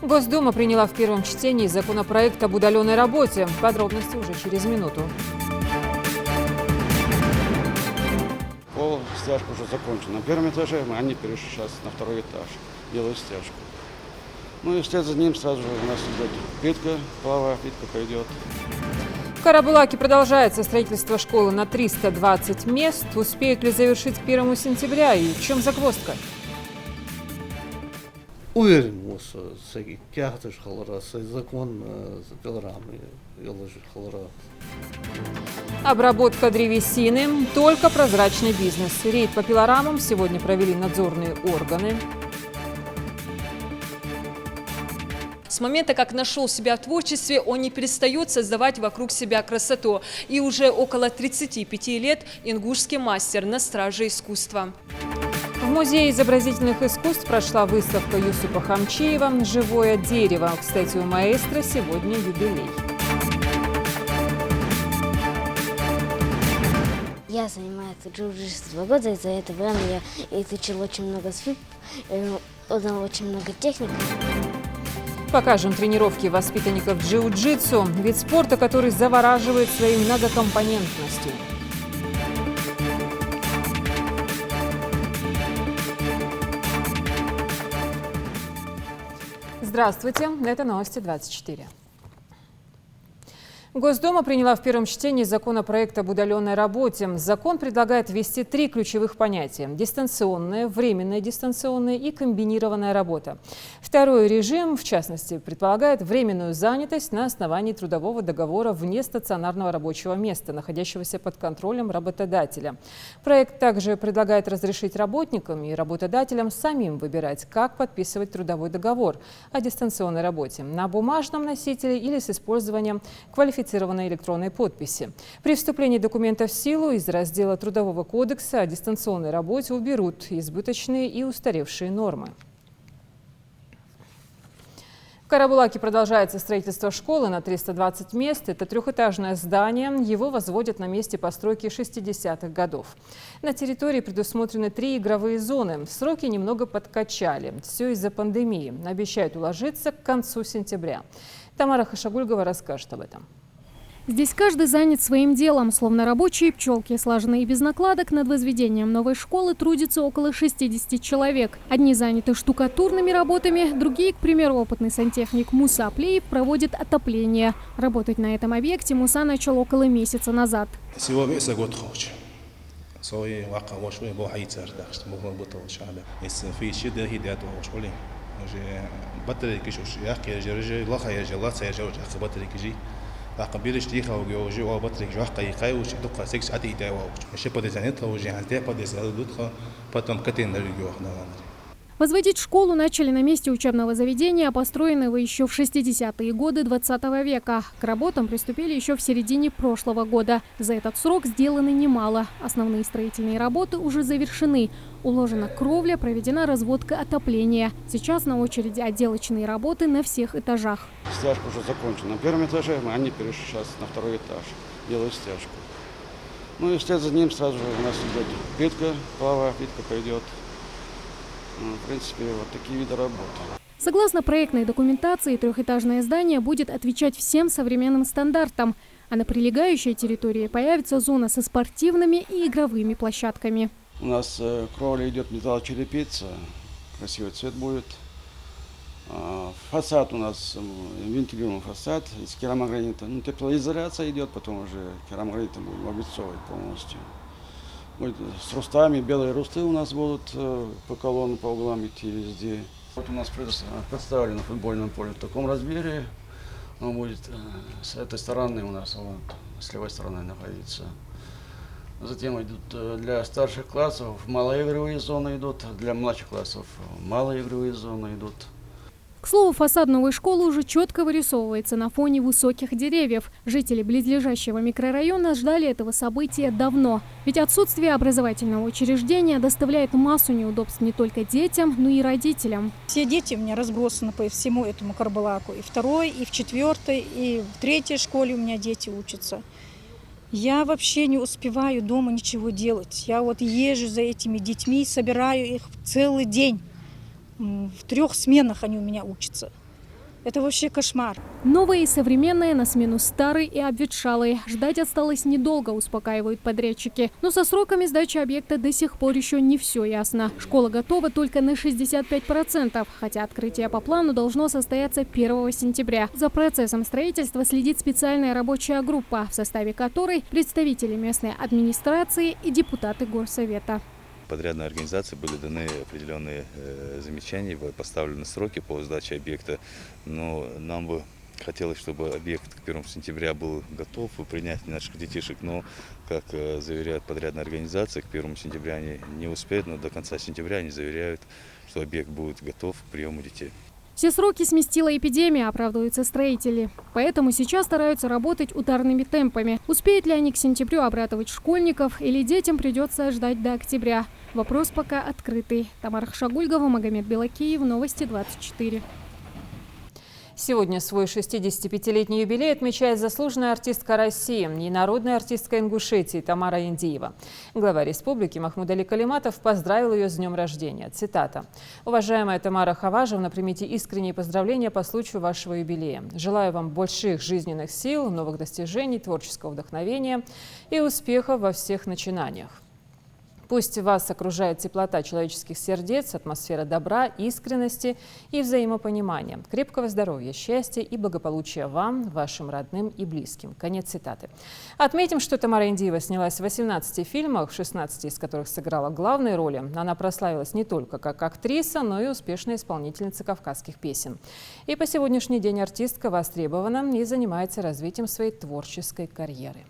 Госдума приняла в первом чтении законопроект об удаленной работе. Подробности уже через минуту. Пол, стяжка уже закончена. На первом этаже они перешли сейчас на второй этаж, делают стяжку. Ну и вслед за ним сразу же у нас идет плитка, половая плитка пойдет. В Карабулаке продолжается строительство школы на 320 мест. Успеют ли завершить к 1 сентября и в чем загвоздка? Уверен, что тягты школара, закон программы, школара. Обработка древесины – только прозрачный бизнес. Рейд по пилорамам сегодня провели надзорные органы. С момента, как нашел себя в творчестве, он не перестает создавать вокруг себя красоту. И уже около 35 лет ингушский мастер на страже искусства. В Музее изобразительных искусств прошла выставка Юсупа Хамчиева «Живое дерево». Кстати, у маэстро сегодня юбилей. Я занимаюсь джиу-джитсу 2 года, и за это время я изучил очень много сфип, узнал очень много техник. Покажем тренировки воспитанников джиу-джитсу, вид спорта, который завораживает своей многокомпонентностью. Здравствуйте, это новости 24. Госдума приняла в первом чтении законопроект об удаленной работе. Закон предлагает ввести 3 ключевых понятия – дистанционная, временная дистанционная и комбинированная работа. Второй режим, в частности, предполагает временную занятость на основании трудового договора вне стационарного рабочего места, находящегося под контролем работодателя. Проект также предлагает разрешить работникам и работодателям самим выбирать, как подписывать трудовой договор о дистанционной работе – на бумажном носителе или с использованием квалифицированной электронной подписи. При вступлении документа в силу из раздела Трудового кодекса о дистанционной работе уберут избыточные и устаревшие нормы. В Карабулаке продолжается строительство школы на 320 мест. Это трехэтажное здание. Его возводят на месте постройки 60-х годов. На территории предусмотрены 3 игровые зоны. Сроки немного подкачали. Все из-за пандемии. Обещают уложиться к концу сентября. Тамара Хашагульгова расскажет об этом. Здесь каждый занят своим делом. Словно рабочие пчелки, слаженные без накладок, над возведением новой школы трудится около 60 человек. Одни заняты штукатурными работами, другие, к примеру, опытный сантехник Муса Аплеев проводит отопление. Работать на этом объекте Муса начал около месяца назад. Возводить школу начали на месте учебного заведения, построенного еще в 60-е годы 20 века. К работам приступили еще в середине прошлого года. За этот срок сделано немало. Основные строительные работы уже завершены. Уложена кровля, проведена разводка отопления. Сейчас на очереди отделочные работы на всех этажах. Стяжка уже закончена. На первом этаже они перешли сейчас на второй этаж, делают стяжку. Ну и вслед за ним сразу же у нас идет плитка, половая плитка пойдет. В принципе, вот такие виды работы. Согласно проектной документации, трехэтажное здание будет отвечать всем современным стандартам. А на прилегающей территории появится зона со спортивными и игровыми площадками. У нас кровля идет металлочерепица, красивый цвет будет. Фасад у нас вентилируемый фасад из керамогранита. Ну, теплоизоляция идет, потом уже керамогранитом будем облицовывать полностью. С рустами, белые русты у нас будут по колоннам, по углам идти везде. Вот у нас представлено футбольное поле в таком размере. Он будет с этой стороны у нас, вот, с левой стороны находиться. Затем идут для старших классов малоигровые зоны идут, для младших классов малоигровые зоны идут. К слову, фасад новой школы уже четко вырисовывается на фоне высоких деревьев. Жители близлежащего микрорайона ждали этого события давно. Ведь отсутствие образовательного учреждения доставляет массу неудобств не только детям, но и родителям. Все дети у меня разбросаны по всему этому Карабулаку. И в 2-й, и в 4-й, и в 3-й школе у меня дети учатся. Я вообще не успеваю дома ничего делать. Я вот езжу за этими детьми, собираю их целый день. В 3 сменах они у меня учатся. Это вообще кошмар. Новое и современное на смену старой и обветшалой. Ждать осталось недолго, успокаивают подрядчики. Но со сроками сдачи объекта до сих пор еще не все ясно. Школа готова только на 65%, хотя открытие по плану должно состояться 1 сентября. За процессом строительства следит специальная рабочая группа, в составе которой представители местной администрации и депутаты горсовета. Подрядной организации были даны определенные замечания, поставлены сроки по сдаче объекта, но нам бы хотелось, чтобы объект к 1 сентября был готов и принять наших детишек, но, как заверяют подрядная организация, к 1 сентября они не успеют, но до конца сентября они заверяют, что объект будет готов к приему детей. Все сроки сместила эпидемия, оправдываются строители. Поэтому сейчас стараются работать ударными темпами. Успеют ли они к сентябрю обратывать школьников или детям придется ждать до октября? Вопрос пока открытый. Тамара Хшагульгова, Магомед Белакиев, Новости 24. Сегодня свой 65-летний юбилей отмечает заслуженная артистка России и народная артистка Ингушетии Тамара Индиева. Глава республики Махмуд Али Калиматов поздравил ее с днем рождения. Цитата. «Уважаемая Тамара Хаважевна, примите искренние поздравления по случаю вашего юбилея. Желаю вам больших жизненных сил, новых достижений, творческого вдохновения и успехов во всех начинаниях. Пусть вас окружает теплота человеческих сердец, атмосфера добра, искренности и взаимопонимания. Крепкого здоровья, счастья и благополучия вам, вашим родным и близким». Конец цитаты. Отметим, что Тамара Индиева снялась в 18 фильмах, в 16 из которых сыграла главные роли. Она прославилась не только как актриса, но и успешная исполнительница кавказских песен. И по сегодняшний день артистка востребована и занимается развитием своей творческой карьеры.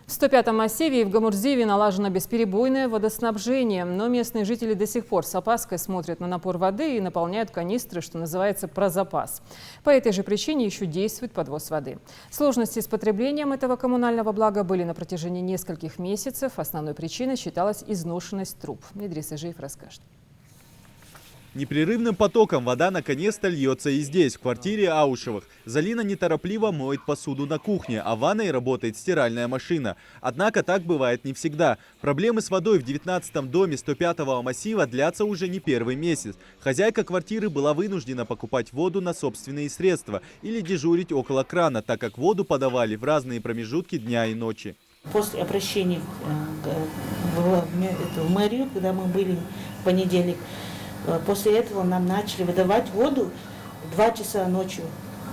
В 105-м массиве и в Гамурзиеве налажено бесперебойное водоснабжение, но местные жители до сих пор с опаской смотрят на напор воды и наполняют канистры, что называется, про запас. По этой же причине еще действует подвоз воды. Сложности с потреблением этого коммунального блага были на протяжении нескольких месяцев. Основной причиной считалась изношенность труб. Идрис Ажиев расскажет. Непрерывным потоком вода наконец-то льется и здесь, в квартире Аушевых. Залина неторопливо моет посуду на кухне, а в ванной работает стиральная машина. Однако так бывает не всегда. Проблемы с водой в 19-м доме 105-го массива длятся уже не первый месяц. Хозяйка квартиры была вынуждена покупать воду на собственные средства или дежурить около крана, так как воду подавали в разные промежутки дня и ночи. После обращения в мэрию, когда мы были в понедельник, после этого нам начали выдавать воду 2 часа ночью.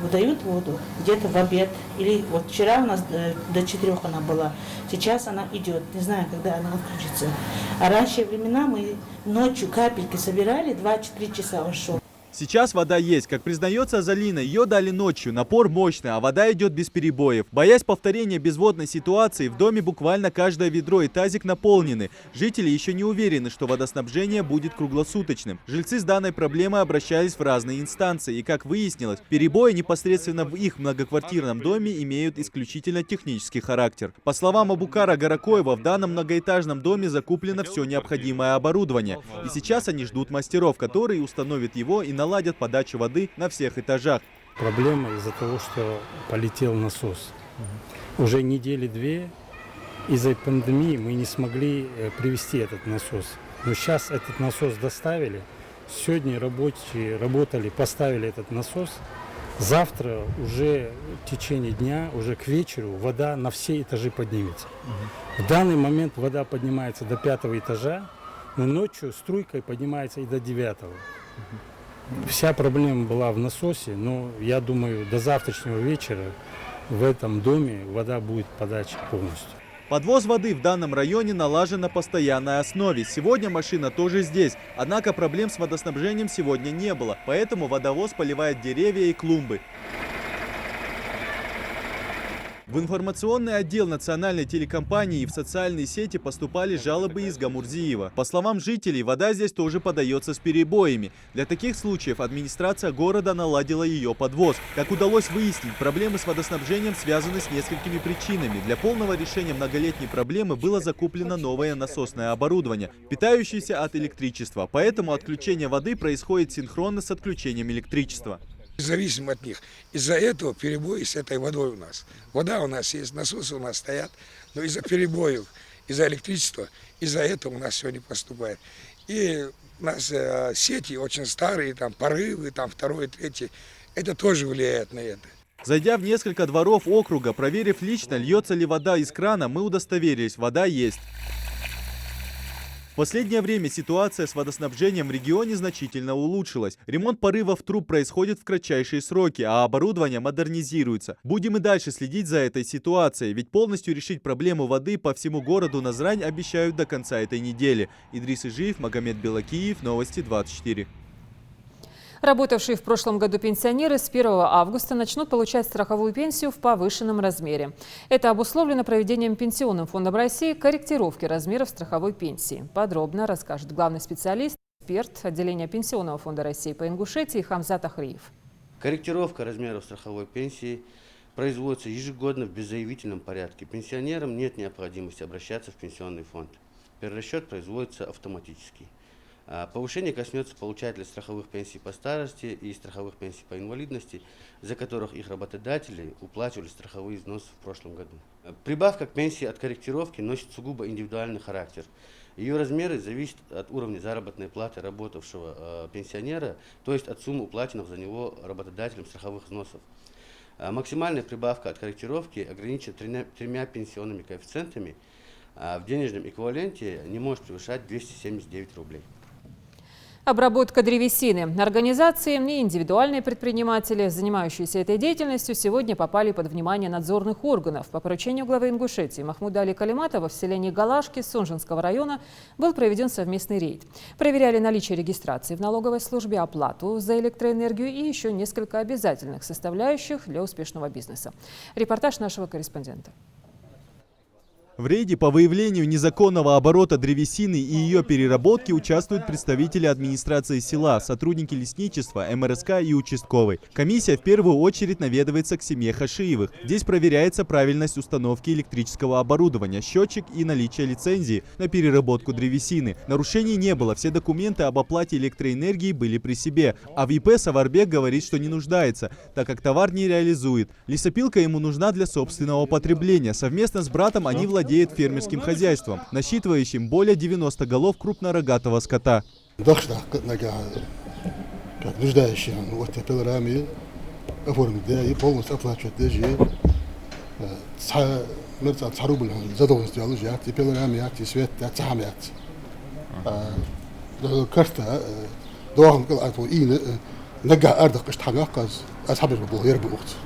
Выдают воду где-то в обед. Или вот вчера у нас до 4 она была. Сейчас она идет. Не знаю, когда она отключится. А раньше времена мы ночью капельки собирали, 2-3 часа ушел. Сейчас вода есть. Как признается Залина, ее дали ночью. Напор мощный, а вода идет без перебоев. Боясь повторения безводной ситуации, в доме буквально каждое ведро и тазик наполнены. Жители еще не уверены, что водоснабжение будет круглосуточным. Жильцы с данной проблемой обращались в разные инстанции. И, как выяснилось, перебои непосредственно в их многоквартирном доме имеют исключительно технический характер. По словам Абукара Гаракоева, в данном многоэтажном доме закуплено все необходимое оборудование. И сейчас они ждут мастеров, которые установят его и наладят подачу воды на всех этажах. Проблема из-за того, что полетел насос. Уже недели 2 из-за пандемии мы не смогли привести этот насос. Но сейчас этот насос доставили. Сегодня рабочие работали, поставили этот насос. Завтра уже в течение дня, уже к вечеру вода на все этажи поднимется. В данный момент вода поднимается до 5-го этажа, но ночью струйкой поднимается и до 9-го. Вся проблема была в насосе, но я думаю, до завтрашнего вечера в этом доме вода будет подача полностью. Подвоз воды в данном районе налажен на постоянной основе. Сегодня машина тоже здесь. Однако проблем с водоснабжением сегодня не было, поэтому водовоз поливает деревья и клумбы. В информационный отдел национальной телекомпании и в социальные сети поступали жалобы из Гамурзиева. По словам жителей, вода здесь тоже подается с перебоями. Для таких случаев администрация города наладила ее подвоз. Как удалось выяснить, проблемы с водоснабжением связаны с несколькими причинами. Для полного решения многолетней проблемы было закуплено новое насосное оборудование, питающееся от электричества. Поэтому отключение воды происходит синхронно с отключением электричества. Зависим от них. Из-за этого перебои с этой водой у нас. Вода у нас есть, насосы у нас стоят, но из-за перебоев, из-за электричества, из-за этого у нас все не поступает. И У нас сети очень старые, там порывы, там второй, третий. Это тоже влияет на это. Зайдя в несколько дворов округа, проверив лично, льется ли вода из крана, мы удостоверились, вода есть. В последнее время ситуация с водоснабжением в регионе значительно улучшилась. Ремонт порывов труб происходит в кратчайшие сроки, а оборудование модернизируется. Будем и дальше следить за этой ситуацией, ведь полностью решить проблему воды по всему городу Назрань обещают до конца этой недели. Идрис Ижиев, Магомед Белакиев, Новости 24. Работавшие в прошлом году пенсионеры с 1 августа начнут получать страховую пенсию в повышенном размере. Это обусловлено проведением Пенсионным фондом России корректировки размеров страховой пенсии. Подробно расскажет главный специалист, эксперт отделения Пенсионного фонда России по Ингушетии Хамзат Ахриев. Корректировка размеров страховой пенсии производится ежегодно в беззаявительном порядке. Пенсионерам нет необходимости обращаться в пенсионный фонд. Перерасчет производится автоматически. Повышение коснется получателей страховых пенсий по старости и страховых пенсий по инвалидности, за которых их работодатели уплачивали страховые взносы в прошлом году. Прибавка к пенсии от корректировки носит сугубо индивидуальный характер. Ее размеры зависят от уровня заработной платы работавшего пенсионера, то есть от суммы уплаченных за него работодателем страховых взносов. Максимальная прибавка от корректировки ограничена тремя пенсионными коэффициентами, а в денежном эквиваленте не может превышать 279 рублей. Обработка древесины. Организации и индивидуальные предприниматели, занимающиеся этой деятельностью, сегодня попали под внимание надзорных органов. По поручению главы Ингушетии Махмуда Али Калиматова в селении Галашки Сунжинского района был проведен совместный рейд. Проверяли наличие регистрации в налоговой службе, оплату за электроэнергию и еще несколько обязательных составляющих для успешного бизнеса. Репортаж нашего корреспондента. В рейде по выявлению незаконного оборота древесины и ее переработки участвуют представители администрации села, сотрудники лесничества, МРСК и участковой. Комиссия в первую очередь наведывается к семье Хашиевых. Здесь проверяется правильность установки электрического оборудования, счетчик и наличие лицензии на переработку древесины. Нарушений не было, все документы об оплате электроэнергии были при себе. А в ИП Саварбек говорит, что не нуждается, так как товар не реализует. Лесопилка ему нужна для собственного потребления. Совместно с братом они владеют фермерским хозяйством, насчитывающим более 90 голов крупнорогатого скота. Как нуждающие в этой программе оформить, полностью оплачивать даже задолженность делать, и программе, и свет, карта, доам кал и нага ардах каштагаказ, асхабер был ербухт.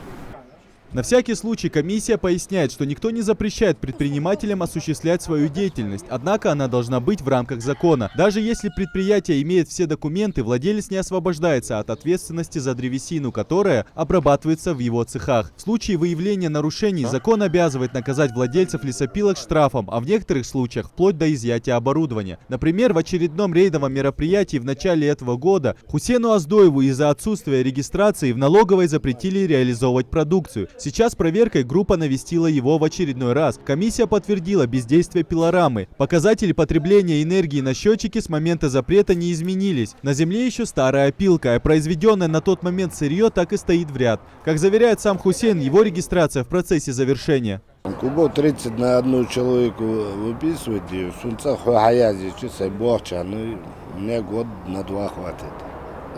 На всякий случай комиссия поясняет, что никто не запрещает предпринимателям осуществлять свою деятельность, однако она должна быть в рамках закона. Даже если предприятие имеет все документы, владелец не освобождается от ответственности за древесину, которая обрабатывается в его цехах. В случае выявления нарушений закон обязывает наказать владельцев лесопилок штрафом, а в некоторых случаях вплоть до изъятия оборудования. Например, в очередном рейдовом мероприятии в начале этого года Хусену Аздоеву из-за отсутствия регистрации в налоговой запретили реализовывать продукцию. Сейчас проверкой группа навестила его в очередной раз. Комиссия подтвердила бездействие пилорамы. Показатели потребления энергии на счетчике с момента запрета не изменились. На земле еще старая опилка, а произведенное на тот момент сырье так и стоит в ряд. Как заверяет сам Хусейн, его регистрация в процессе завершения. Кубов 30 на одну человеку выписываете, в Сунцах хаязи, чисай борча, ну, мне год на 2 хватит.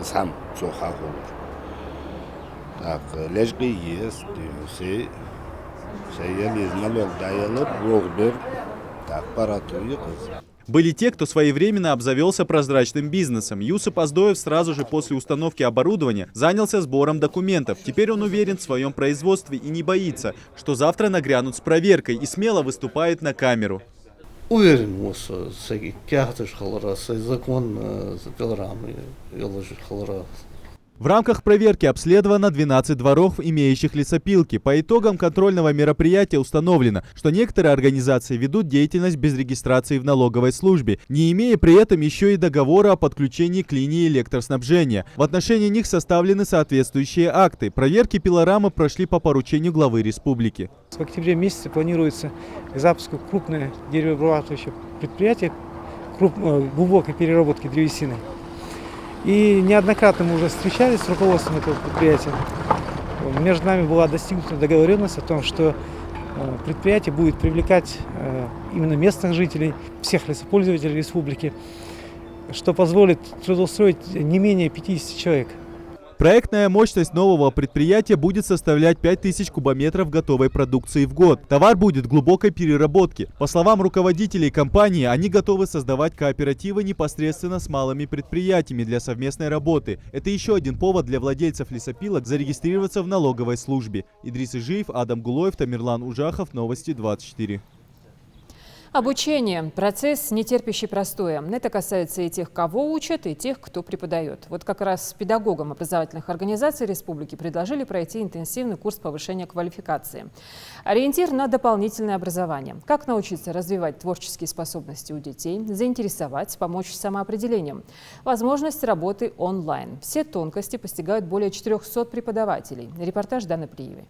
Сам все хаху. Так, лежки есть, все ели налог даялып, вогбер, так, аппарату ехать. Были те, кто своевременно обзавелся прозрачным бизнесом. Юсуп Аздоев сразу же после установки оборудования занялся сбором документов. Теперь он уверен в своем производстве и не боится, что завтра нагрянут с проверкой, и смело выступает на камеру. Уверен, что закон пилорамы, В рамках проверки обследовано 12 дворов, имеющих лесопилки. По итогам контрольного мероприятия установлено, что некоторые организации ведут деятельность без регистрации в налоговой службе, не имея при этом еще и договора о подключении к линии электроснабжения. В отношении них составлены соответствующие акты. Проверки пилорамы прошли по поручению главы республики. В октябре месяце планируется к запуску крупное деревообрабатывающее предприятие глубокой переработки древесины. И неоднократно мы уже встречались с руководством этого предприятия. Между нами была достигнута договоренность о том, что предприятие будет привлекать именно местных жителей, всех лесопользователей республики. что позволит трудоустроить не менее 50 человек. Проектная мощность нового предприятия будет составлять 5000 кубометров готовой продукции в год. Товар будет глубокой переработки. По словам руководителей компании, они готовы создавать кооперативы непосредственно с малыми предприятиями для совместной работы. Это еще один повод для владельцев лесопилок зарегистрироваться в налоговой службе. Идрис Ижиев, Адам Гулоев, Тамерлан Ужахов, Новости 24. Обучение – процесс, не терпящий простоя. Это касается и тех, кого учат, и тех, кто преподает. Вот как раз педагогам образовательных организаций республики предложили пройти интенсивный курс повышения квалификации. Ориентир на дополнительное образование. Как научиться развивать творческие способности у детей, заинтересовать, помочь с самоопределением. Возможность работы онлайн. Все тонкости постигают более 400 преподавателей. Репортаж Даны Плиевой.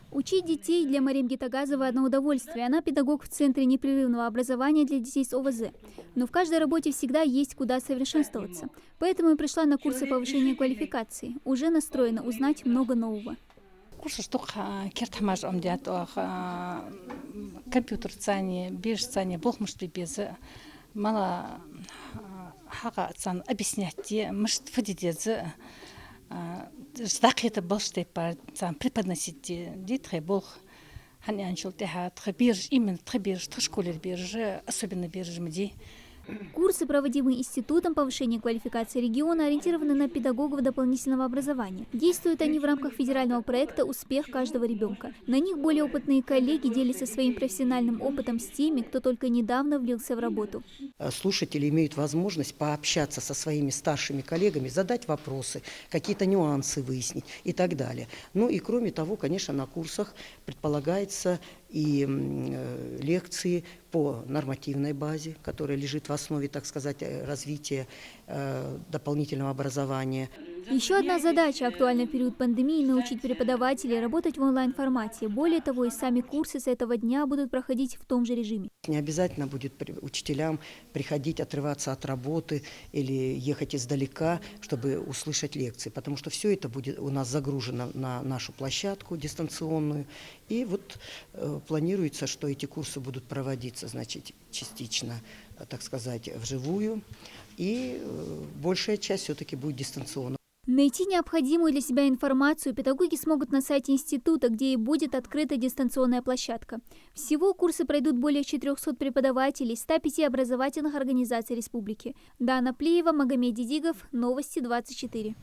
Учить детей для Марем Гитагазовой одно удовольствие. Она педагог в Центре непрерывного образования для детей с ОВЗ. Но в каждой работе всегда есть куда совершенствоваться. Поэтому и пришла на курсы повышения квалификации. Уже настроена узнать много нового. Компьютер цани, беж цани, бог может без мало хага цан объяснять те, может фадидец. Здакета болште пар цан преподносить детей бог хани анчил теха требирж именно требирж школе бирж особенно бирж мди. Курсы, проводимые Институтом повышения квалификации региона, ориентированы на педагогов дополнительного образования. Действуют они в рамках федерального проекта «Успех каждого ребенка». На них более опытные коллеги делятся своим профессиональным опытом с теми, кто только недавно влился в работу. Слушатели имеют возможность пообщаться со своими старшими коллегами, задать вопросы, какие-то нюансы выяснить и так далее. Ну и кроме того, конечно, на курсах предполагается и лекции по нормативной базе, которая лежит в основе, так сказать, развития дополнительного образования. Еще одна задача, актуальна в период пандемии, научить преподавателей работать в онлайн-формате. Более того, и сами курсы с этого дня будут проходить в том же режиме. Не обязательно будет учителям приходить, отрываться от работы или ехать издалека, чтобы услышать лекции, потому что все это будет у нас загружено на нашу площадку дистанционную. И вот планируется, что эти курсы будут проводиться, значит, частично, так сказать, вживую, и большая часть все-таки будет дистанционно. Найти необходимую для себя информацию педагоги смогут на сайте института, где и будет открыта дистанционная площадка. Всего курсы пройдут более 400 преподавателей 105 образовательных организаций республики. Дана Плиева, Магомед Дидигов, Новости 24.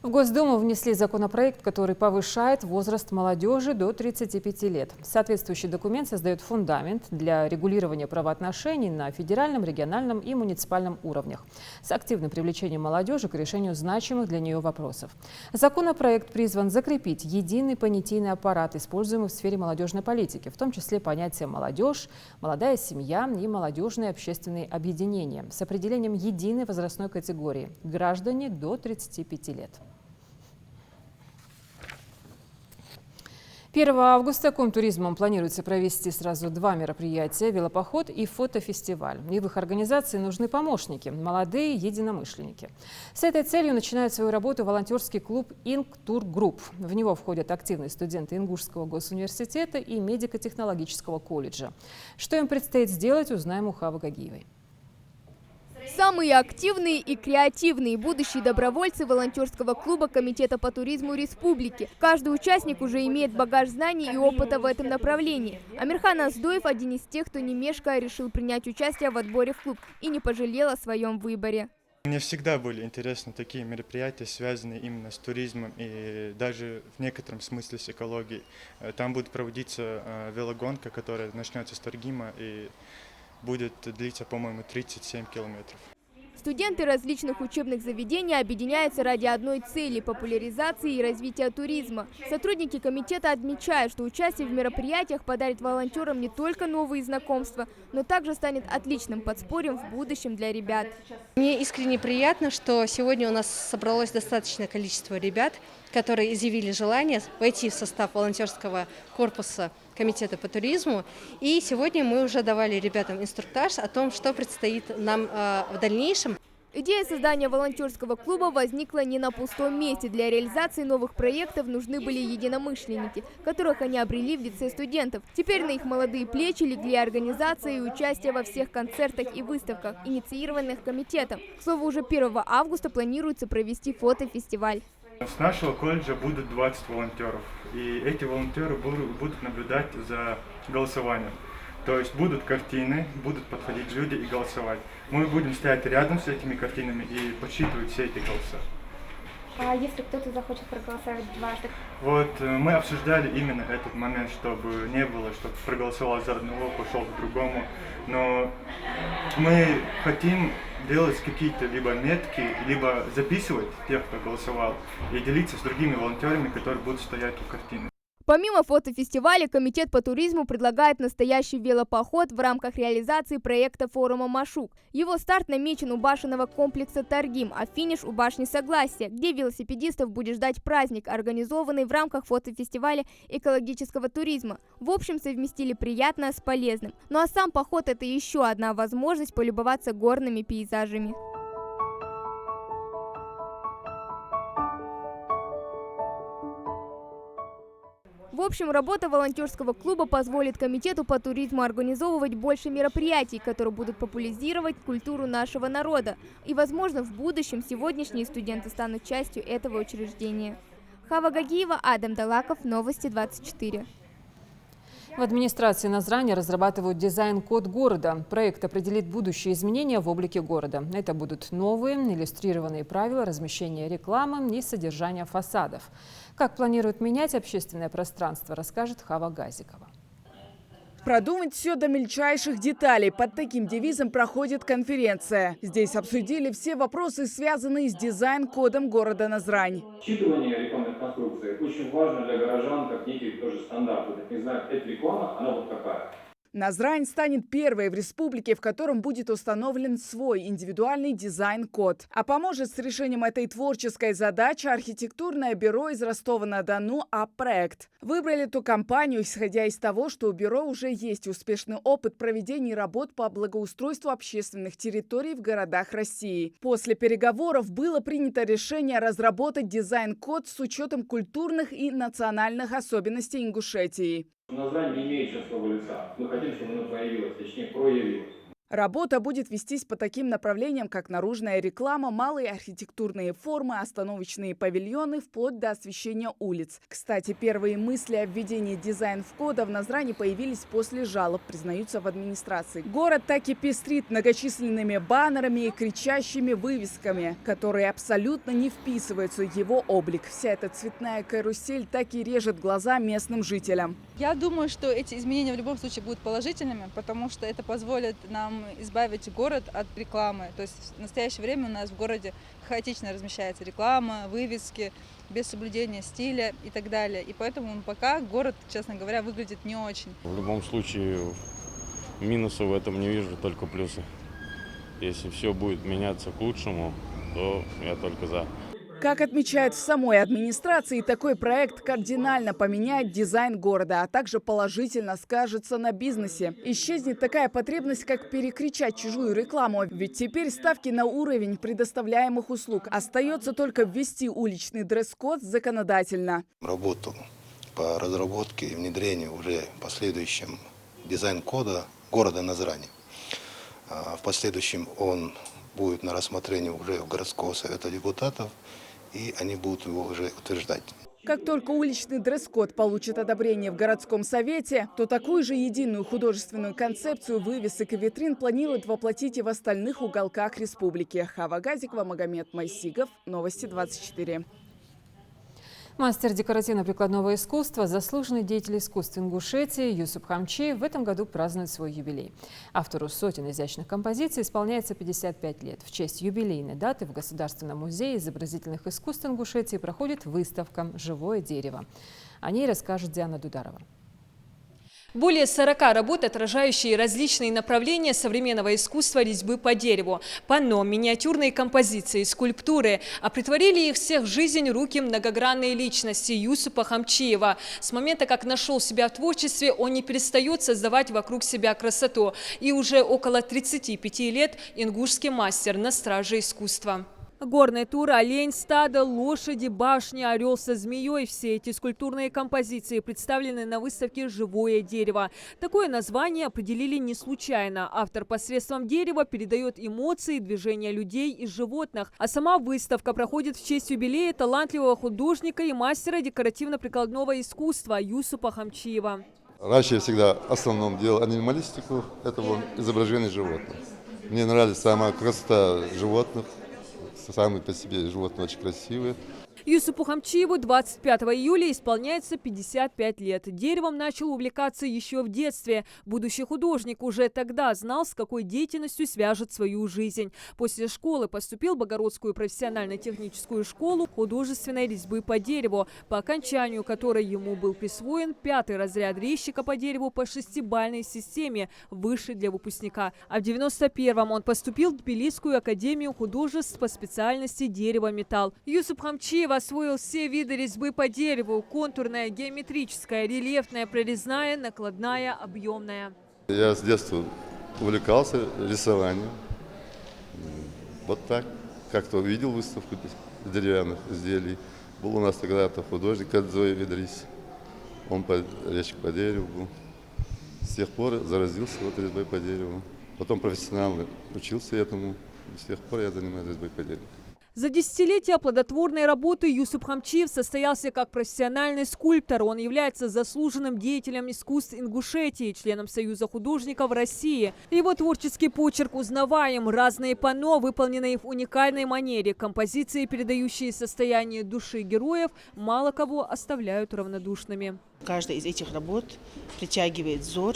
В Госдуму внесли законопроект, который повышает возраст молодежи до 35 лет. Соответствующий документ создает фундамент для регулирования правоотношений на федеральном, региональном и муниципальном уровнях с активным привлечением молодежи к решению значимых для нее вопросов. Законопроект призван закрепить единый понятийный аппарат, используемый в сфере молодежной политики, в том числе понятия «молодежь», «молодая семья» и «молодежные общественные объединения» с определением единой возрастной категории – граждане до 35 лет. 1 августа Комтуризмом планируется провести сразу 2 мероприятия – велопоход и фотофестиваль. И в их организации нужны помощники – молодые единомышленники. С этой целью начинает свою работу волонтерский клуб «Ингтур Групп». В него входят активные студенты Ингушского госуниверситета и медико-технологического колледжа. Что им предстоит сделать, узнаем у Хавы Гагиевой. Самые активные и креативные будущие добровольцы волонтерского клуба Комитета по туризму республики. Каждый участник уже имеет багаж знаний и опыта в этом направлении. Амирхан Аздоев – один из тех, кто не мешкая решил принять участие в отборе в клуб и не пожалел о своем выборе. Мне всегда были интересны такие мероприятия, связанные именно с туризмом и даже в некотором смысле с экологией. Там будет проводиться велогонка, которая начнется с Таргима и будет длиться, по-моему, 37 километров. Студенты различных учебных заведений объединяются ради одной цели – популяризации и развития туризма. Сотрудники комитета отмечают, что участие в мероприятиях подарит волонтерам не только новые знакомства, но также станет отличным подспорьем в будущем для ребят. Мне искренне приятно, что сегодня у нас собралось достаточное количество ребят, которые изъявили желание войти в состав волонтерского корпуса Комитета по туризму. И сегодня мы уже давали ребятам инструктаж о том, что предстоит нам в дальнейшем. Идея создания волонтерского клуба возникла не на пустом месте. Для реализации новых проектов нужны были единомышленники, которых они обрели в лице студентов. Теперь на их молодые плечи легли организация и участие во всех концертах и выставках, инициированных комитетом. К слову, уже 1 августа планируется провести фотофестиваль. С нашего колледжа будут 20 волонтеров, и эти волонтеры будут наблюдать за голосованием. То есть будут картины, будут подходить люди и голосовать. Мы будем стоять рядом с этими картинами и подсчитывать все эти голоса. А если кто-то захочет проголосовать дважды? Вот мы обсуждали именно этот момент, чтобы не было, чтобы проголосовал за одного, пошел к другому. Но мы хотим делать какие-то либо метки, либо записывать тех, кто голосовал, и делиться с другими волонтерами, которые будут стоять у картины. Помимо фотофестиваля, Комитет по туризму предлагает настоящий велопоход в рамках реализации проекта форума «Машук». Его старт намечен у башенного комплекса «Таргим», а финиш у башни Согласия, где велосипедистов будет ждать праздник, организованный в рамках фотофестиваля экологического туризма. В общем, совместили приятное с полезным. Ну а сам поход – это еще одна возможность полюбоваться горными пейзажами. В общем, работа волонтерского клуба позволит Комитету по туризму организовывать больше мероприятий, которые будут популяризировать культуру нашего народа. И, возможно, в будущем сегодняшние студенты станут частью этого учреждения. Хава Гагиева, Адам Далаков, Новости 24. В администрации Назрани разрабатывают дизайн-код города. Проект определит будущие изменения в облике города. Это будут новые иллюстрированные правила размещения рекламы и содержания фасадов. Как планируют менять общественное пространство, расскажет Хава Газикова. Продумать все до мельчайших деталей. Под таким девизом проходит конференция. Здесь обсудили все вопросы, связанные с дизайн-кодом города Назрань. Считывание рекламных конструкций очень важно для горожан, как некий тоже стандарт. Вот, не знаю, эта реклама, она вот такая. Назрань станет первой в республике, в котором будет установлен свой индивидуальный дизайн-код. А поможет с решением этой творческой задачи архитектурное бюро из Ростова-на-Дону «А-проект». Выбрали эту компанию, исходя из того, что у бюро уже есть успешный опыт проведения работ по благоустройству общественных территорий в городах России. После переговоров было принято решение разработать дизайн-код с учетом культурных и национальных особенностей Ингушетии. Назрань не имеет частного лица. Мы хотим, чтобы оно появилось, точнее проявилось. Работа будет вестись по таким направлениям, как наружная реклама, малые архитектурные формы, остановочные павильоны, вплоть до освещения улиц. Кстати, первые мысли о введении дизайн-кода в Назрани появились после жалоб, признаются в администрации. Город так и пестрит многочисленными баннерами и кричащими вывесками, которые абсолютно не вписываются в его облик. Вся эта цветная карусель так и режет глаза местным жителям. Я думаю, что эти изменения в любом случае будут положительными, потому что это позволит нам избавить город от рекламы. То есть в настоящее время у нас в городе хаотично размещается реклама, вывески, без соблюдения стиля и так далее. И поэтому пока город, честно говоря, выглядит не очень. В любом случае минусов в этом не вижу, только плюсы. Если все будет меняться к лучшему, то я только за. Как отмечают в самой администрации, такой проект кардинально поменяет дизайн города, а также положительно скажется на бизнесе. Исчезнет такая потребность, как перекричать чужую рекламу, ведь теперь ставки на уровень предоставляемых услуг. Остается только ввести уличный дресс-код законодательно. Работу по разработке и внедрению уже последующем дизайн-кода города Назрани. В последующем он будет на рассмотрении уже городского совета депутатов, и они будут его уже утверждать. Как только уличный дресс-код получит одобрение в городском совете, то такую же единую художественную концепцию вывесок и витрин планируют воплотить и в остальных уголках республики. Хава Газикова, Магомед Майсигов, Новости 24. Мастер декоративно-прикладного искусства, заслуженный деятель искусств Ингушетии Юсуп Хамчиев в этом году празднует свой юбилей. Автору сотен изящных композиций исполняется 55 лет. В честь юбилейной даты в Государственном музее изобразительных искусств Ингушетии проходит выставка «Живое дерево». О ней расскажет Диана Дударова. Более 40 работ, отражающие различные направления современного искусства резьбы по дереву. Панно, миниатюрные композиции, скульптуры. А притворили их всех в жизнь руки многогранной личности Юсупа Хамчиева. С момента, как нашел себя в творчестве, он не перестает создавать вокруг себя красоту. И уже около 35 лет ингушский мастер на страже искусства. Горный тур, олень, стадо, лошади, башни, орел со змеей. Все эти скульптурные композиции представлены на выставке «Живое дерево». Такое название определили не случайно. Автор посредством дерева передает эмоции, движения людей и животных. А сама выставка проходит в честь юбилея талантливого художника и мастера декоративно-прикладного искусства Юсупа Хамчиева. Раньше я всегда в основном делал анималистику, это было изображение животных. Мне нравится сама красота животных. Сами по себе животные очень красивые. Юсупу Хамчиеву 25 июля исполняется 55 лет. Деревом начал увлекаться еще в детстве. Будущий художник уже тогда знал, с какой деятельностью свяжет свою жизнь. После школы поступил в Богородскую профессионально-техническую школу художественной резьбы по дереву, по окончанию которой ему был присвоен 5-й разряд резчика по дереву по 6-бальной системе, высший для выпускника. А в 91-м он поступил в Тбилисскую академию художеств по специальности дерево-металл. Юсуп Хамчиев освоил все виды резьбы по дереву: контурная, геометрическая, рельефная, прорезная, накладная, объемная. Я с детства увлекался рисованием. Вот так. Как-то увидел выставку деревянных изделий. Был у нас тогда-то художник Кадзой Ведрис. Он резчик по дереву был. С тех пор заразился вот резьбой по дереву. Потом профессионально учился этому. С тех пор я занимаюсь резьбой по дереву. За десятилетия плодотворной работы Юсуп Хамчиев состоялся как профессиональный скульптор. Он является заслуженным деятелем искусств Ингушетии, членом Союза художников России. Его творческий почерк узнаваем. Разные панно, выполненные в уникальной манере. Композиции, передающие состояние души героев, мало кого оставляют равнодушными. Каждая из этих работ притягивает взор.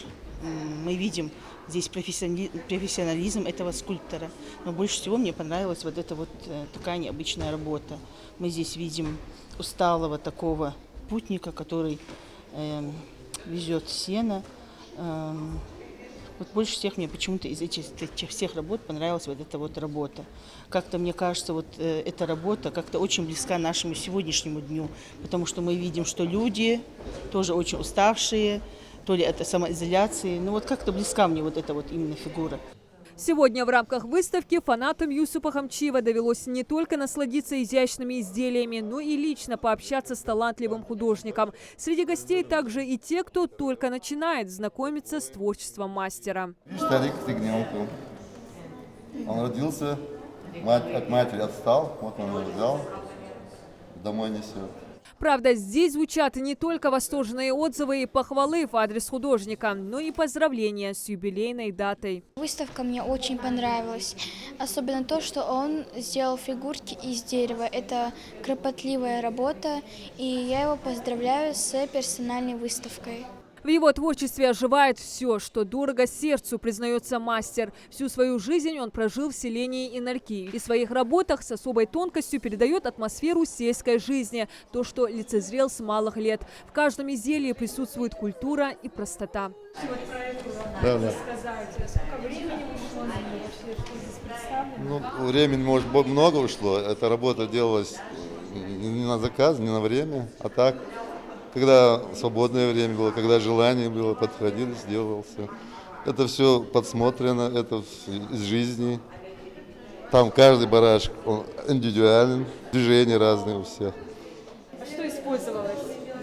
Мы видим здесь профессионализм этого скульптора. Но больше всего мне понравилась вот эта вот такая необычная работа. Мы здесь видим усталого такого путника, который везет сено. Вот больше всех мне почему-то из этих всех работ понравилась вот эта вот работа. Как-то мне кажется, вот эта работа как-то очень близка нашему сегодняшнему дню, потому что мы видим, что люди тоже очень уставшие, то ли это самоизоляции, но вот как-то близка мне вот эта вот именно фигура. Сегодня в рамках выставки фанатам Юсупа Хамчиева довелось не только насладиться изящными изделиями, но и лично пообщаться с талантливым художником. Среди гостей также и те, кто только начинает знакомиться с творчеством мастера. Старик с ягненком. Он родился, от матери отстал, вот он его взял, домой несет. Правда, здесь звучат не только восторженные отзывы и похвалы в адрес художника, но и поздравления с юбилейной датой. Выставка мне очень понравилась. Особенно то, что он сделал фигурки из дерева. Это кропотливая работа, и я его поздравляю с персональной выставкой. В его творчестве оживает все, что дорого сердцу, признается мастер. Всю свою жизнь он прожил в селении Инарки. И в своих работах с особой тонкостью передает атмосферу сельской жизни. То, что лицезрел с малых лет. В каждом изделии присутствует культура и простота. Времени, может, много ушло. Эта работа делалась не на заказ, не на время, а так. Когда свободное время было, когда желание было, подходил, сделался. Это все подсмотрено, это из жизни. Там каждый барашек, он индивидуален, движения разные у всех. А что использовалось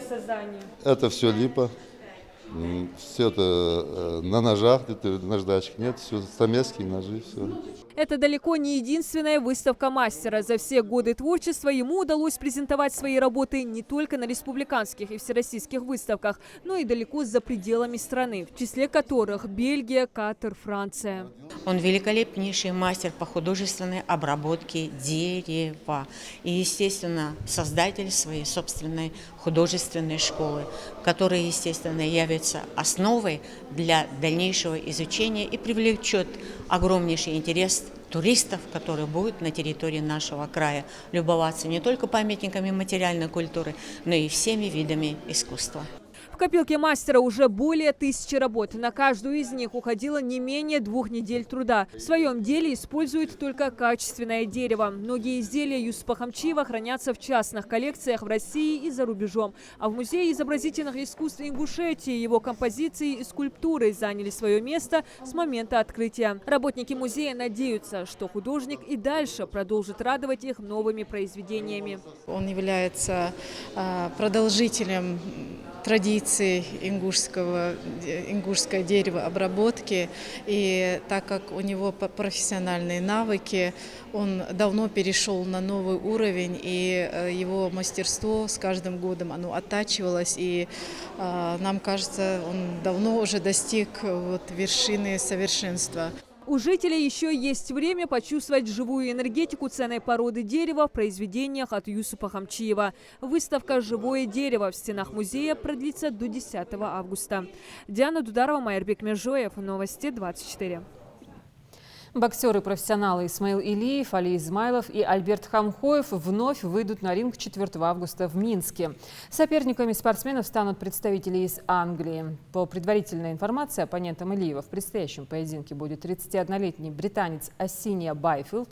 в создании? Это все липа. Все это на ножах, где-то наждачек нет, все стамесские ножи, все. Это далеко не единственная выставка мастера. За все годы творчества ему удалось презентовать свои работы не только на республиканских и всероссийских выставках, но и далеко за пределами страны, в числе которых Бельгия, Катар, Франция. Он великолепнейший мастер по художественной обработке дерева и, естественно, создатель своей собственной художественной школы, которая, естественно, явится основой для дальнейшего изучения и привлечет огромнейший интерес туристов, которые будут на территории нашего края любоваться не только памятниками материальной культуры, но и всеми видами искусства. В копилке мастера уже более 1000 работ. На каждую из них уходило не менее 2 недель труда. В своем деле использует только качественное дерево. Многие изделия Юсупа Хамчиева хранятся в частных коллекциях в России и за рубежом. А в Музее изобразительных искусств Ингушетии его композиции и скульптуры заняли свое место с момента открытия. Работники музея надеются, что художник и дальше продолжит радовать их новыми произведениями. Он является продолжителем традиции ингушской деревообработки. И так как у него профессиональные навыки, он давно перешел на новый уровень, и его мастерство с каждым годом оно оттачивалось. И нам кажется, он давно уже достиг вершины совершенства. У жителей еще есть время почувствовать живую энергетику ценной породы дерева в произведениях от Юсупа Хамчиева. Выставка «Живое дерево» в стенах музея продлится до 10 августа. Диана Дударова, Майербек Межоев. Новости 24. Боксеры-профессионалы Исмаил Илиев, Али Измайлов и Альберт Хамхоев вновь выйдут на ринг 4 августа в Минске. Соперниками спортсменов станут представители из Англии. По предварительной информации, оппонентом Илиева в предстоящем поединке будет 31-летний британец Ассиния Байфилд.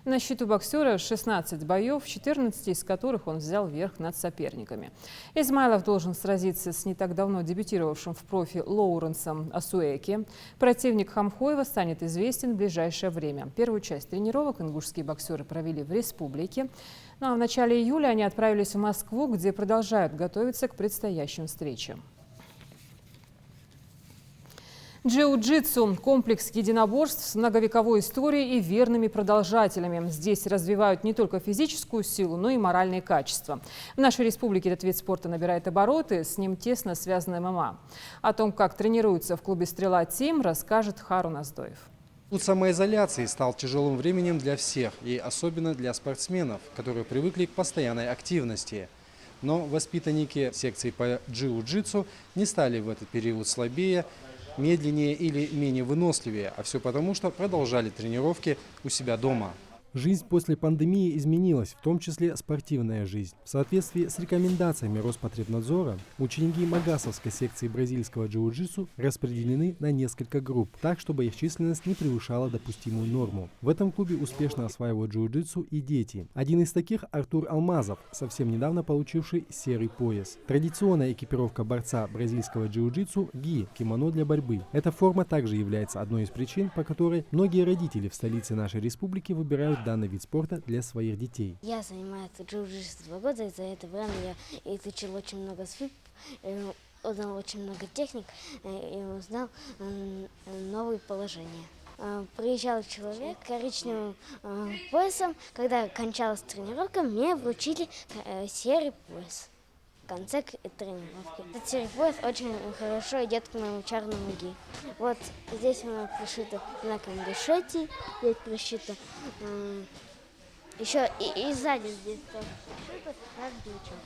На счету боксера 16 боев, 14 из которых он взял верх над соперниками. Измайлов должен сразиться с не так давно дебютировавшим в профи Лоуренсом Асуэки. Противник Хамхоева станет известен в ближайшее время. Первую часть тренировок ингушские боксеры провели в республике. Ну а в начале июля они отправились в Москву, где продолжают готовиться к предстоящим встречам. Джиу-джитсу – комплекс единоборств с многовековой историей и верными продолжателями. Здесь развивают не только физическую силу, но и моральные качества. В нашей республике этот вид спорта набирает обороты, с ним тесно связана ММА. О том, как тренируются в клубе «Стрела Тим», расскажет Харун Аздоев. Тут самоизоляции стал тяжелым временем для всех, и особенно для спортсменов, которые привыкли к постоянной активности. Но воспитанники секции по джиу-джитсу не стали в этот период слабее, медленнее или менее выносливее, а все потому, что продолжали тренировки у себя дома. Жизнь после пандемии изменилась, в том числе спортивная жизнь. В соответствии с рекомендациями Роспотребнадзора, ученики Магасовской секции бразильского джиу-джитсу распределены на несколько групп, так, чтобы их численность не превышала допустимую норму. В этом клубе успешно осваивают джиу-джитсу и дети. Один из таких – Артур Алмазов, совсем недавно получивший серый пояс. Традиционная экипировка борца бразильского джиу-джитсу – ги – кимоно для борьбы. Эта форма также является одной из причин, по которой многие родители в столице нашей республики выбирают данный вид спорта для своих детей. Я занимаюсь джиу-джитсу 2 года, и за это время я изучил очень много свип, узнал очень много техник и узнал новые положения. Приезжал человек с коричневым поясом. Когда кончалась тренировка, мне вручили серый пояс в конце тренировки. Этот серый пояс очень хорошо идет к моему черному ги. Вот здесь у меня пришито знак Ингушетии, здесь пришито еще и сзади здесь тоже пришито наш значок.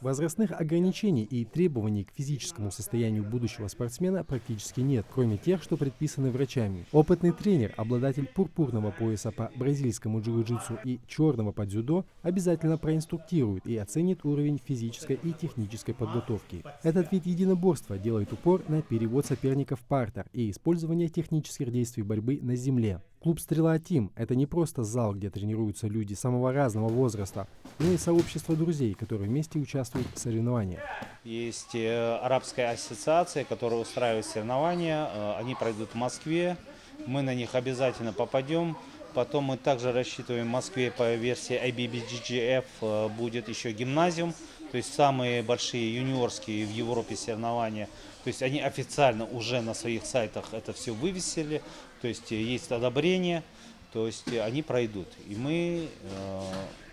Возрастных ограничений и требований к физическому состоянию будущего спортсмена практически нет, кроме тех, что предписаны врачами. Опытный тренер, обладатель пурпурного пояса по бразильскому джиу-джитсу и черного по дзюдо, обязательно проинструктирует и оценит уровень физической и технической подготовки. Этот вид единоборства делает упор на перевод соперников в партер и использование технических действий борьбы на земле. Клуб «Стрела Тим» – это не просто зал, где тренируются люди самого разного возраста, но и сообщество друзей, которые вместе участвуют в соревнованиях. Есть арабская ассоциация, которая устраивает соревнования. Они пройдут в Москве, мы на них обязательно попадем. Потом мы также рассчитываем в Москве по версии IBBGF будет еще гимназиум, то есть самые большие юниорские в Европе соревнования. То есть они официально уже на своих сайтах это все вывесили, то есть одобрение, то есть они пройдут. И мы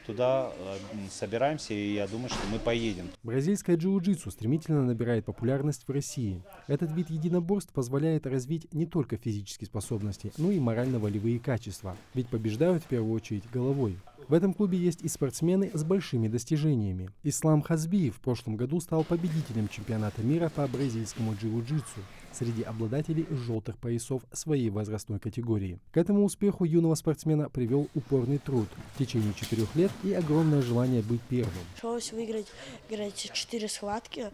туда собираемся, и я думаю, что мы поедем. Бразильское джиу-джитсу стремительно набирает популярность в России. Этот вид единоборств позволяет развить не только физические способности, но и морально-волевые качества. Ведь побеждают в первую очередь головой. В этом клубе есть и спортсмены с большими достижениями. Ислам Хазбиев в прошлом году стал победителем чемпионата мира по бразильскому джиу-джитсу среди обладателей желтых поясов своей возрастной категории. К этому успеху юного спортсмена привел упорный труд в течение 4 лет и огромное желание быть первым. Пришлось выиграть 4 схватки,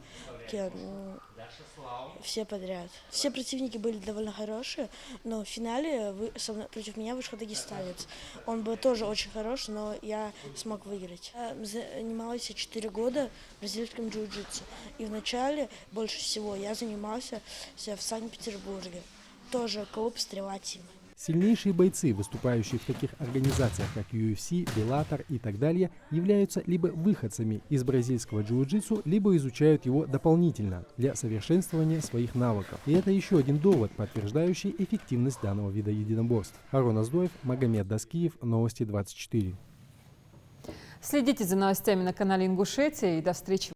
все подряд. Все противники были довольно хорошие, но в финале против меня вышел дагестанец. Он был тоже очень хорош, но я смог выиграть. Я занималась 4 года в бразильском джиу-джитсу. И вначале больше всего я занимался в Санкт-Петербурге. Тоже клуб «Стрела Тим». Сильнейшие бойцы, выступающие в таких организациях, как UFC, Bellator и так далее, являются либо выходцами из бразильского джиу-джитсу, либо изучают его дополнительно для совершенствования своих навыков. И это еще один довод, подтверждающий эффективность данного вида единоборств. Арон Аздоев, Магомед Даскиев, Новости 24. Следите за новостями на канале Ингушетия и до встречи.